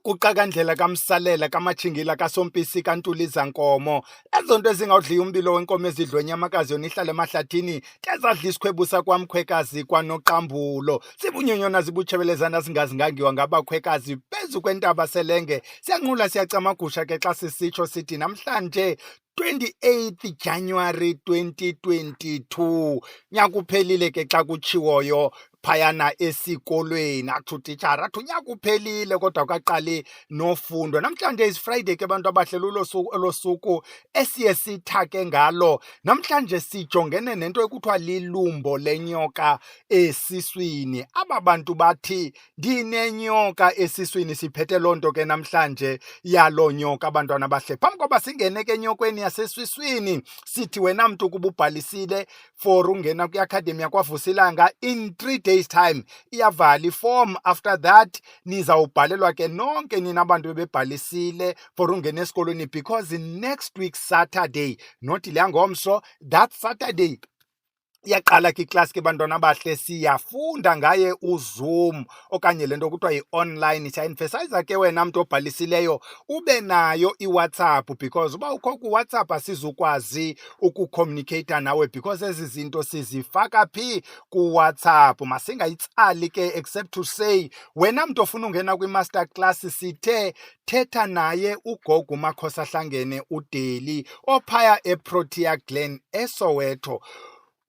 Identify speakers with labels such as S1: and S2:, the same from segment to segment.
S1: uguqa kandlela kamsalela kamachingila kasompisi kantuliza nkomo ezo nto ezingawudliya umbilo wenkomo ezidlwe nyamakazi yona ihlale emahlathini tezadla isikhwebusa kwamkhwekazi kwanoqambulo zibunyonyona zibutshebelezana zingazingangiwa ngabakhwekazi phezu kwentaba selenge siyanqula siyacamagusha ke xa sisitsho sithi namhlanje 28 January 2022 nyaka uphelile ke xa kutshiwoyo phayana esikolweni athi utitshala athi unyaka uphelile kodwa kwaqali nofundo. Namhlanje is Friday ke abantu abahlela lo suku esiye sithake ngalo. Namhlanje sijongene nento ekuthiwa lilumbo lenyoka esiswini. Aba bantu bathi ndinenyoka esiswini, siphethe loo nto ke namhlanje yalo nyoka abantwana abahle. Phambi koba singene ke enyokweni yasesiswini sithi wena mntu kuba ubhalisile for ungena kwiacademy yakwaVusilanga in 3 days time iyavala iform. After that nizawubhalelwa ke nonke nina abantu bebhalisile for ungena esikolweni because next week Saturday, not ilangomso, that Saturday iyaqala ke iclass ke bantwana abahle siyafunda ngaye uZoom okanye lento kuthiwa yi-online. Siya-emphasize ke wena mntu obhalisileyo ube nayo iWhatsApp because uba ukho kuWhatsApp asizukwazi ukucommunicate nawe because ezi zinto sizifaka phi kuWhatsApp. Masingayitsali ke except to say wena mntu ofuna ungena kwi-master class sithe thetha naye ugogo uMakhosahlangene uDeli ophaya eProtea Glen eSoweto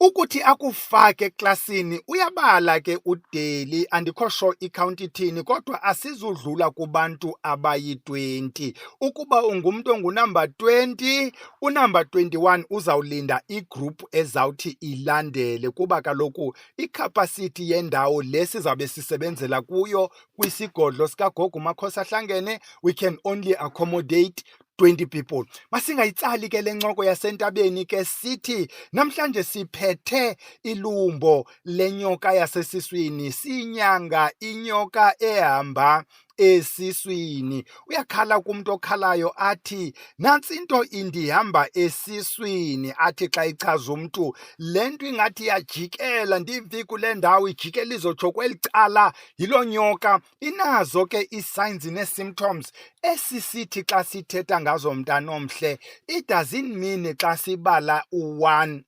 S1: ukuthi akufake eklasini. Uyabala ke uDeli, andikho sure icounty ithini kodwa asizudlula kubantu abayi-20. Ukuba ungumntu ongunumber 20, unumber 21 uzawulinda igroup ezawuthi ilandele kuba kaloku icapacity yendawo lesizawube sisebenzela kuyo kwisigodlo sikagogo uMakhosahlangene we can only accommodate 20 people. Masingayitsali ke lencoko yasentabeni ke sithi namhlanje siphethe ilumbo lenyoka yasesiswini, sinyanga inyoka ehamba esiswini. Uyakhala kumntu okhalayo athi nantsi into indihamba esiswini, athi xa ichaza umntu le nto ingathi iyajikela ndivi kule ndawo ijikela izotsho kweli cala yiloo nyoka. Inazo ke ii-signs nee-symptoms esisithi xa sithetha ngazo mntana omhle. It doesn't mean xa sibala u-1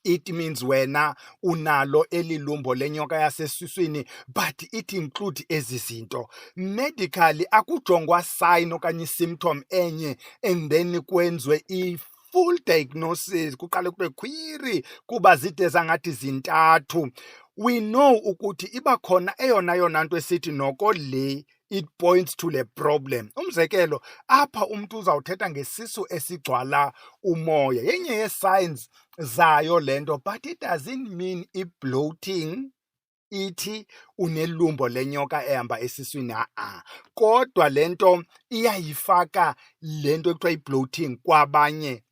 S1: it means wena unalo elilumbo lenyoka yasesiswini, but it include ezi zinto. Medically akujongwa sign okanye symptom enye and then kwenziwe full diagnosis, kuqale kube query kuba zide zangathi zintathu. We know ukuthi iba khona eyona nto esithi noko le it points to the problem. Umzekelo apha umntu uzawuthetha ngesisu esigcwala umoya, yenye ye-signs zayo lento, but it doesn't mean i-bloating ithi unelumbo lenyoka ehamba esiswini. Kodwa lento iyayifaka lento ekuthiwa i-bloating kwabanye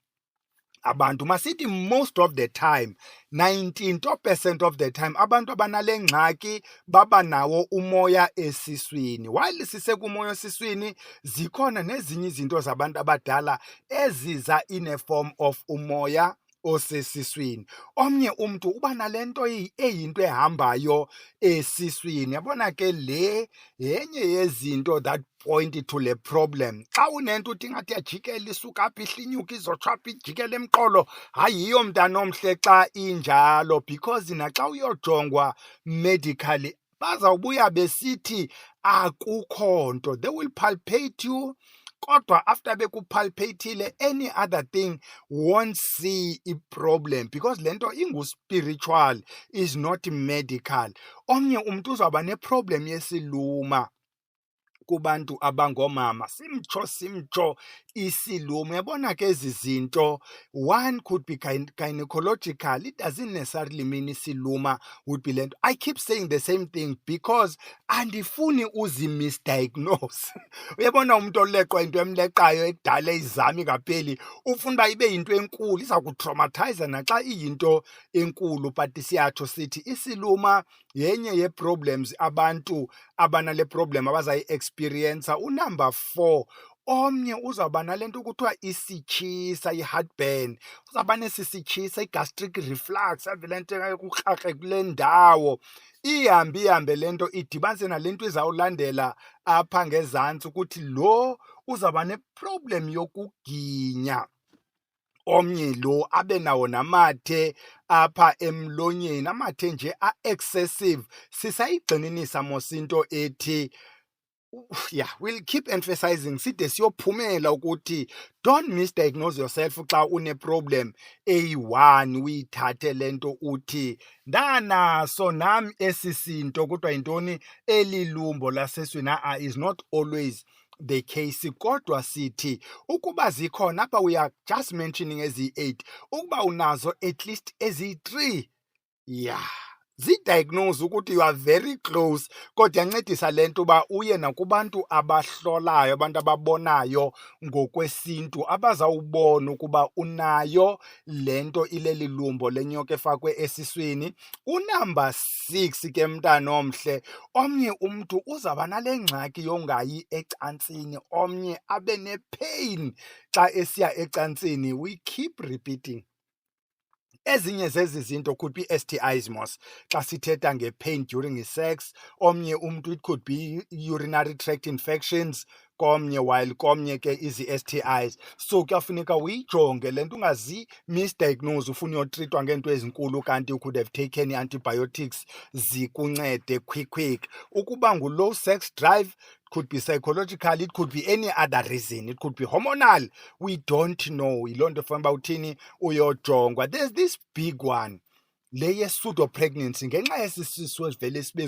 S1: abantu. Masithi most of the time 19% of the time abantu abanale ngxaki baba nawo umoya esiswini. While sisekumoya esiswini zikhona nezinye izinto zabantu abadala eziza in a form of umoya osesiswini. Omnye umntu uba nalento eyinto ehambayo esiswini. Yabona ke le yenye yezinto that point to le problem. Xa unento uthi ngathi yajikela isuka apha ihlinyuka izotsho apha ijikela emqolo, hayiyo mntana omhle xa injalo, because naxa uyojongwa medically bazawubuya besithi akukho nto. They will palpate you kodwa after bekupalpatile any other thing won't see a problem because lento ingu-spiritual is not medical. Omnye umntu uzawuba neproblem yesiluma kubantu abangomama, simtsho isiluma. Yabona ke ezi zinto, one could be gynecological, it doesn't necessarily mean isiluma would be lento. I keep saying the same thing because andifuni uzi-misdiagnose. Uyabona umuntu oleqwa into emleqayo edala izami ngapheli ufuna uba ibe yinto enkulu, iza kutraumatize naxa iyinto enkulu. But siyatsho sithi isiluma yenye ye-problems abantu abanale problem abazayi-experiencer. Unumber 4 omnye uzawuba nalento kuthiwa isitshisa i-heartburn, uzawuba nesisitshisa i-gastric reflux, avele nto kukrakre kule ndawo. Ihambe le nto idibanise nale nto izawulandela apha ngezantsi ukuthi lo uzawuba neproblem yokuginya. Omnye lo abe nawo namathe apha emlonyeni, amathe nje a-excessive. Sisayigxininisa mos into ethi yeah, we'll keep emphasizing side siyophumela ukuthi don't misdiagnose yourself xa une-problem eyi-1 uyithathe le nto uthi ndanaso nam esi sinto kodwa yintoni eli lumbo laseswini. Is not always the case, kodwa sithi ukuba zikhona apha, we are just mentioning eziyi-8, ukuba unazo at least eziyi-3, yeah, zidiagnose ukuthi you are very close. Kodwa yancedisa le nto uba uye nakubantu abahlolayo, abantu ababonayo ngokwesintu, abazawubona ukuba unayo le nto ileli lumbo lenyoka efakwe esiswini. Unumber 6 ke mntana omhle, omnye umntu uzawuba nale ngxaki yongayi ecantsini, omnye abe nepain xa esiya ecantsini. We keep repeating. Ezinye zezi zinto could be STIs mos xa sithetha nge-pain during sex. Omnye umntu it could be urinary tract infections, komnye while komnye ke izi-STIs. So kuyafuneka uyijonge le nto, ungazi-misdiagnose ufuna uyotritwa ngeento ezinkulu kanti you could have taken i-antibiotics zikuncede quick. Ukuba ngu-low sex drive, could be psychological, it could be any other reason, it could be hormonal, we don't know. Yiloo nto fanele uba uthini uyojongwa. There's this big one, le ye-pseudo pregnancy. Ngenxa yesisisu esivele sibe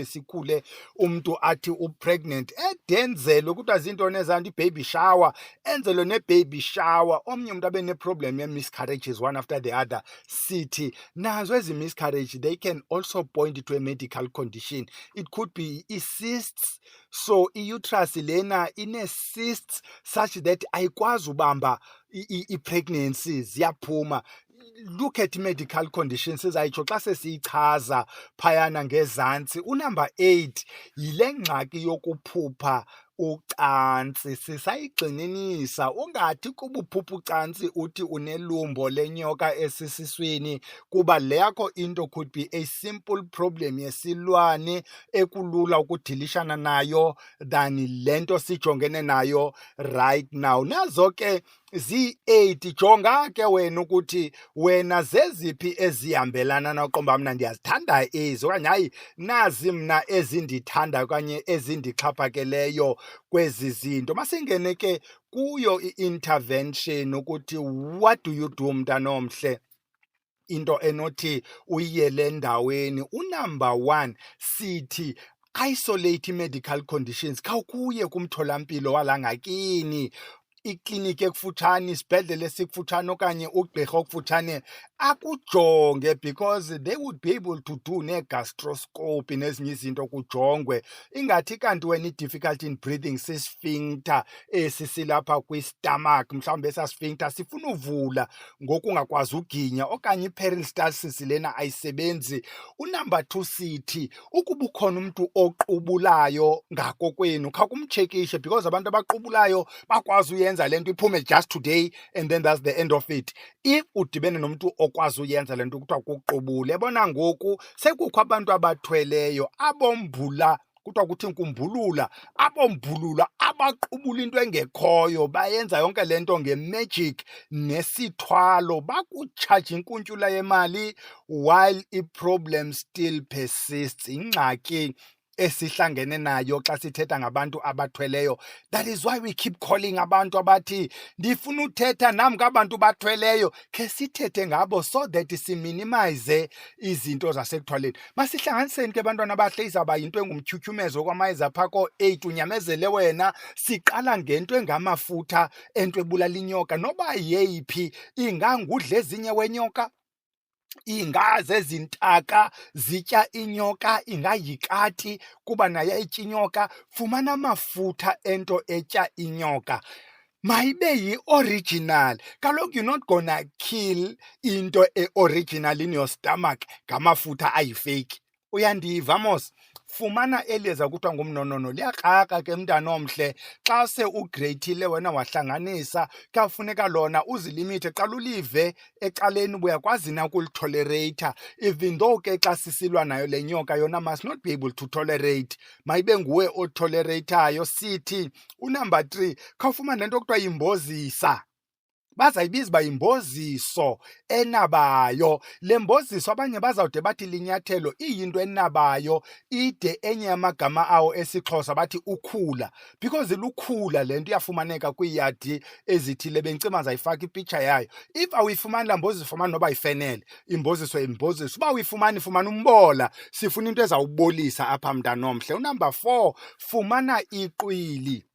S1: sikhule, umntu athi upregnant, edenzelwe kuthiwa zintoni ezanto, i-baby shower, enzelwe ne-baby shower. Omnye umntu abe ne-problem ye-miscourages one after the other. Sithi nazo ezi miscarriage, they can also point to a medical condition. It could be cysts. So i-uterus lena ine-cysts such that ayikwazi ubamba i-pregnancy, ziyaphuma. Look at medical conditions ezayitsho xa sesiyichaza phayana ngezantsi. Unumber 8 yile ngxaki yokuphupha ucantsi. Sisayigxininisa, ungathi kuba uphupha ucantsi uthi unelumbo lenyoka esisiswini, kuba le yakho into could be a simple problem yesilwane ekulula ukudilishana nayo than le nto sijongene nayo right now. Nazo ke zi-8. Jonga ke wena ukuthi wena zeziphi ezihambelana noqomba mna ndiyazithanda ezi, okanye hayi nazi mna ezindithandayo okanye ezindixhaphakeleyo kwezi zinto. Masingene ke kuyo i-intervention ukuthi what do you do mntana omhle, into enothi uyiyele endaweni. Unumber 1 sithi isolate medical conditions. Khawukuye kumtholampilo walangakini, ikliniki ekufutshane, isibhedlele esikufutshane okanye ugqirha okufutshane akujonge, because they would be able to do ne-gastroscopy nezinye izinto kujongwe. Ingathi kanti wena i-difficulty in breathing si-sphincter esi silapha kwi-stomach, mhlawumbi esaa sphincter sifuna uvula ngoku ungakwazi uginya, okanye i-peristalsis lena ayisebenzi. Unumber 2 sithi ukuba ukhona umntu oqubulayo ngakokwenu, khawukumtshekishe, because abantu abaqubulayo bakwazi uyenza le nto iphume just today and then that's the end of it. If udibene nomntu okwazi uyenza le nto kuthiwa kuqubule, ebona ngoku sekukho abantu abathweleyo abombula, kuthiwa kuthi nkumbulula, abombulula abaqubula into engekhoyo, bayenza yonke le nto nge-magic nesithwalo, bakutshaje inkuntyula yemali while i-problem still persists. Ingxaki esihlangene nayo xa sithetha ngabantu abathweleyo. That is why we keep calling abantu abathi ndifuna uthetha nam ngabantu bathweleyo, khe sithethe ngabo so that siminimize izinto zasekuthwaleni. Masihlanganiseni ke bantwana bahle, izawuba yinto engumtyhutyhumezo kwamayeza phaa ko-8, unyamezele wena. Siqala ngento engamafutha, ento ebulala inyoka, noba yeyiphi, ingangudla ezinye wenyoka, ingazezintaka zitya inyoka, ingayikati kuba nayo etya inyoka. Fumana amafutha ento etya inyoka, mayibe yi-original. Kaloku you're not gonna kill into e-original in your stomach ngamafutha ayifeyiki. Uyandiva mos? Fumana eliyeza kuthiwa ngumnonono, liyakraka ke mntana omhle. Xa se ugreyithile wena wahlanganisa, kuyawufuneka lona uzilimithe. Qala ulive ecaleni, uyakwazi na ukulitolereyitha, even though ke xa sisilwa nayo le nyoka yona must not be able to tolerate, mayibe nguwe otolereyithayo. Sithi unumber 3, khawufumane le nto kuthiwa yimbozisa. Bazayibiza uba yimboziso enabayo. Le mboziso abanye bazawude bathi linyathelo, iyinto enabayo, ide enye yamagama awo esiXhosa bathi ukhula, because lukhula le nto iyafumaneka kwiiyadi ezithile. Bencima zayifaka ipicture yayo. If awuyifumani laa mboziso, fumana noba yifenele, imboziso yimboziso. Uba uyifumani, fumana umbola. Sifuna into ezawubolisa apha mntanomhle. Unumber 4, fumana iqwili.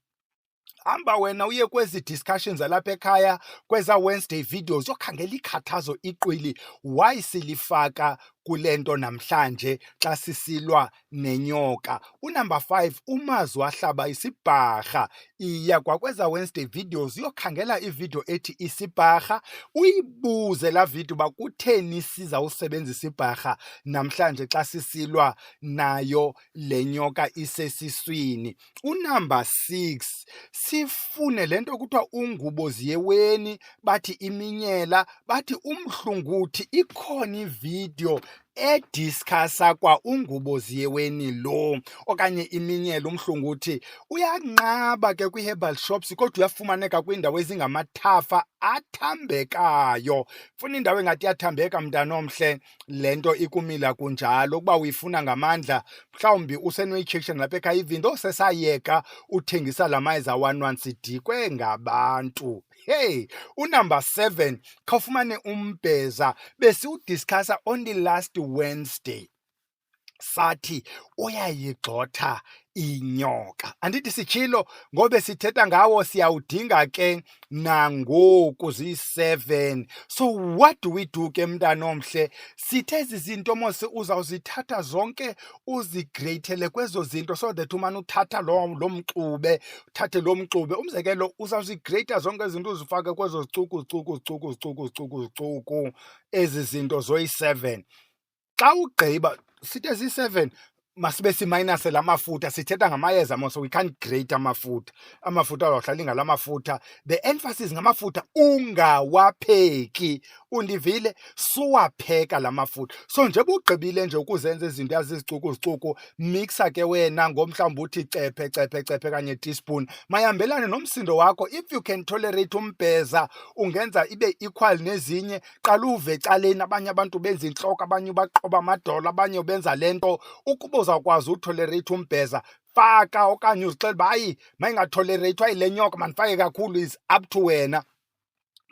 S1: Hamba wena uye kwezi discussions zalapha ekhaya, kweza Wednesday videos, yokhangela ikhathazo iqwili. Why silifaka kule nto namhlanje xa sisilwa nenyoka? Unumber 5, umazi wahlaba isibharha. Iya kwakweza Wednesday videos yokhangela ivideo ethi isibharha, uyibuze laa video uba kutheni sizawusebenzisa ibharha namhlanje xa sisilwa nayo le nyoka isesiswini. Unumber 6, sifune le nto kuthiwa unguboziyeweni, bathi iminyela, bathi umhlunguthi. Ikhona ividiyo ediskasa kwa unguboziyeweni lo okanye iminyela, umhlunguthi. Uyanqaba ke kwii-herbal shops, kodwa uyafumaneka kwiindawo ezingamathafa athambekayo. Funa indawo engathi iyathambeka mntanomhle, le nto ikumila kunjalo. Ukuba uyifuna ngamandla, mhlawumbi usenoyityhekshen lapha ekhaya, even though sesayeka uthengisa la mayeza 1-1 sidikwe ngabantu. Hey, unumber 7, khawufumane umbheza. Besiwudiskasa on the last Wednesday, sathi uyayigxotha inyoka. Andithi sitshilo ngobe sithetha ngawo, siyawudinga ke nangoku ziyi-7. So what do we do ke mntanomhle? Sithe ezi zinto mos uzawuzithatha zonke uzigreyithele kwezo zinto, so that umane uthatha lo mxube, uthathe lo mxube. Umzekelo, uzawuzigreyitha zonke izinto uzifake kwezo zicuku, ezi zinto zoyi-7. Xa ugqiba, sithi ezi-7 masibe simayinase la mafutha. Sithetha ngamayeza mos, we can't grate amafutha. Amafutha awuhlali ngala mafutha. The emphasis ngamafutha, ungawapheki. Undivile? Suwapheka la mafutha. So njengoba ugqibile nje ukuzenza izinto yazizicuku, mixa ke wena ngomhlawumbi uthi cephe kanye teaspoon. Mayihambelane nomsindo wakho. If you can tolerate umbheza, ungenza ibe equal nezinye. Qala uve ecaleni, abanye abantu benza intloko, abanye baqoba amadolo, abanye benza le nto. Ukuba uzawukwazi utolerate umbheza, faka okanye uzixele uba hayi, mayingatholereyithwa yile nyoka, mandifake kakhulu, is up to wena.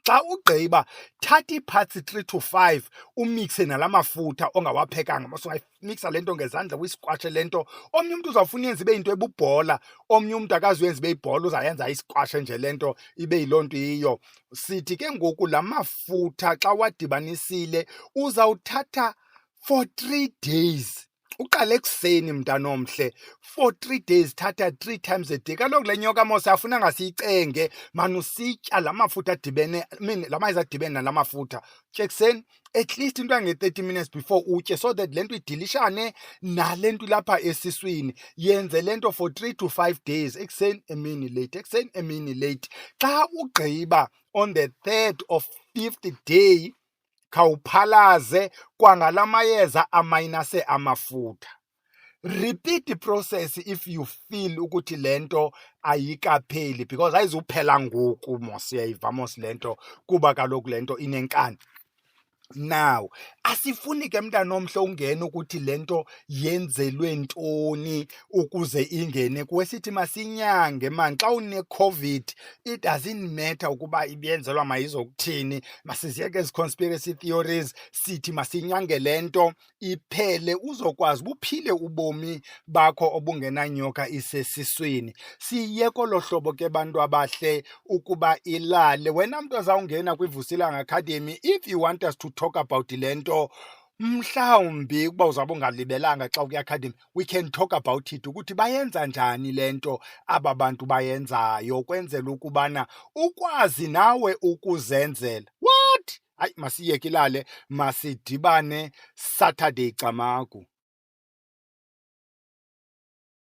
S1: Xa ugqiba, thatha iiphatsi 3 to 5 umixe nala mafutha ongawaphekanga. Ungayimixa le nto ngezandla, uyisikwashe le nto. Omnye umntu uzawufuna yenza ibe yinto ebubhola, omnye umntu akazuyenza ibe yibhola, uzayenza isikwashe nje le nto ibe yiloo nto iyiyo. Sithi ke ngoku la mafutha xa wadibanisile uzawuthatha for 3 days. Uqale ekuseni mntanomhle, for 3 days, thatha 3 times a day. Kaloku le nyoka mos afunanga siyicenge, manusitya la mafutha adibene, la mayeza adibene nala mafutha. Tya ekuseni, at least into yange-30 minutes before utye, so that le nto idilishane nale nto ilapha esiswini. Yenze le nto for 3 to 5 days, ekuseni, emini late, ekuseni, emini late. Xa ugqiba on the 3rd or 5th day, khawuphalaze kwangala mayeza amayinase amafutha. Repeat i-process if you feel ukuthi le nto ayikapheli, because ayizuphela ngoku mos, siyayiva mos le nto, kuba kaloku le nto inenkani. Now, asifuni ke mntanomhle ungene ukuthi le nto yenzelwe ntoni ukuze ingene kuwe. Sithi masinyange man. Xa une-COVID, it doesn't matter ukuba ibiyenzelwa mayizokuthini. Masiziyeke ezi conspiracy theories. Sithi masinyange le nto iphele, uzokwazi buphile ubomi bakho obungenanyoka isesiswini. Siyeke olo hlobo ke bantu abahle ukuba ilale. Wena mntu azawungena kwiVusilanga Academy, if you want us to talk about le nto, mhlawumbi ukuba uzawube ungalibelanga xa ukwi-academy, we can talk about it, ukuthi bayenza njani le nto aba bantu bayenzayo, kwenzela ukubana ukwazi nawe ukuzenzela. What? Hayi, masiyeke ilale, masidibane Saturday camagu.